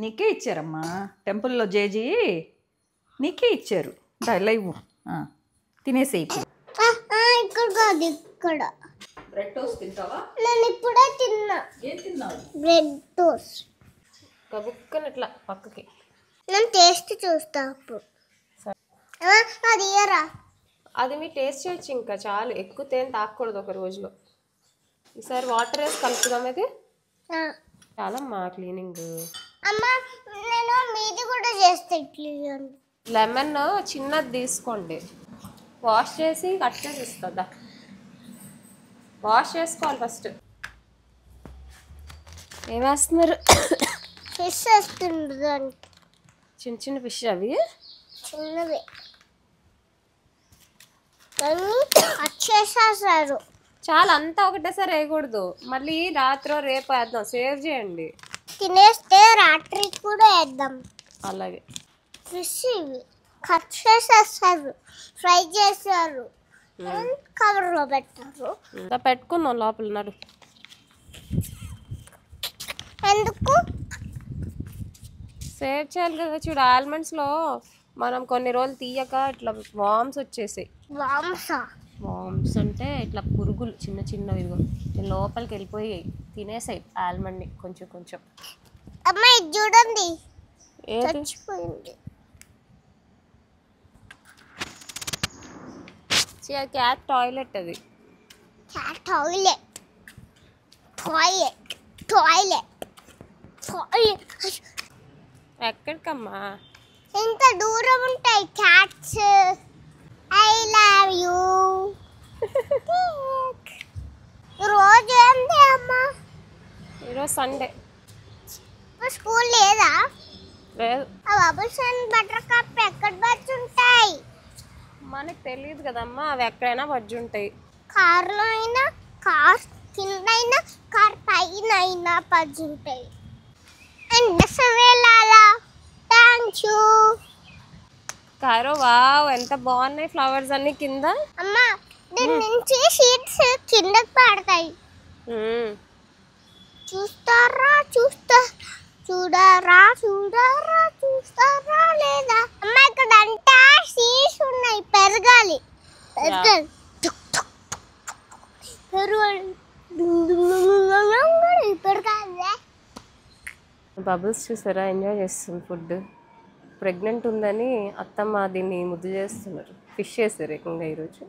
నీకే ఇచ్చారమ్మా టెంపుల్లో జేజీ నీకే ఇచ్చారు లైవ్ తినేసే ఇప్పుడు ఇక్కడ బ్రెడ్ టోస్ట్ తింటావా? నేను ఇప్పుడే తిన్నా. ఏం తిన్నావు? Bread toast. కబుక్కని ఇట్లా పక్కకి నేను టేస్ట్ చూస్తా అప్పుడు. అది ఇయరా అది మీ టేస్ట్ చేయొచ్చు. ఇంకా చాలు, ఎక్కువ తేనె తాకూడదు ఒక రోజులో. ఈసారి వాటర్ వేసి కలుపుదాం. ఇది చాలమ్మా క్లీనింగ్. అమ్మ నేను మీది కూడా చేస్తా. ఇట్లా లెమన్ చిన్నది తీసుకోండి, వాష్ చేసి కట్ చేసి ఇస్తుందా. వాష్ చేసుకోవాలి ఫస్ట్. ఏం వేస్తున్నారు? ఫిష్ వేస్తుంది దానికి. చిన్న చిన్న ఫిష్ అవి చిన్నవి వచ్చేసేసారు. చాలా అంతా ఒకటేసారి వేయకూడదు, మళ్ళీ రాత్రి రేపు వేద్దాం. సేవ్ చేయండి, తినేస్తే రాత్రి కూడా వేద్దాం. అలాగే. ఫిష్ ఇవి కట్ చేసేస్తారు, ఫ్రై చేస్తారు, కవర్లో పెట్టారు. పెట్టుకుందాం లోపల. నడు. ఎందుకు సేవ్ చేయాలి కదా. చూడు, ఆల్మండ్స్లో మనం కొన్ని రోజులు తీయక ఇట్లా వామ్స్ వచ్చేసాయి. వామ్స్ అంటే ఇట్లా పురుగులు చిన్న చిన్నవి లోపలికి వెళ్ళిపోయాయి, తినేసాయి ఆల్మండ్ని కొంచెం కొంచెం. అమ్మాయి చూడండి, చచ్చిపోయింది. Cat toilet. అది టాయిలెట్ టాయిలెట్ టాయిలెట్ టాయిలెట్. ఎక్కడికమ్మా? ఇంత దూరం ఉంటాయి క్యాట్స్. I love you. రోజు ఏంటి అమ్మా? ఈరోజు సండే. స్కూల్ లేదా? లేదు. ఆ బబుల్స్ అండ్ బటర్ కప్ ఎక్కడ బజ్జి ఉంటాయి? మనకు తెలియదు కదమ్మా, అవి ఎక్కడైనా బజ్జి ఉంటాయి. కార్లో అయినా, కార్ కింద అయినా, కార్ పైన అయినా బజ్జి ఉంటాయి. అండ్ దసవేలాలా థ్యాంక్ యూ. కారో వావ్, ఎంత బాగున్నాయి ఫ్లవర్స్ అన్ని కింద. అమ్మా దీని నుంచి షీట్స్ కిందకి పడతాయి. చూస్తారా చూడరా చూడరా చూస్తారా లేదా? అమ్మ ఇక్కడ అంతా షీట్స్ ఉన్నాయి, పెరగాలి పెరగాలి పెరగాలి. బబుల్స్ చూసారా, ఎంజాయ్ చేస్తుంది ఫుడ్. ప్రెగ్నెంట్ ఉందని అత్తమ్మ దీన్ని ముద్దు చేస్తున్నారు. ఫిష్ చేస్తారు ఏకంగా ఈరోజు.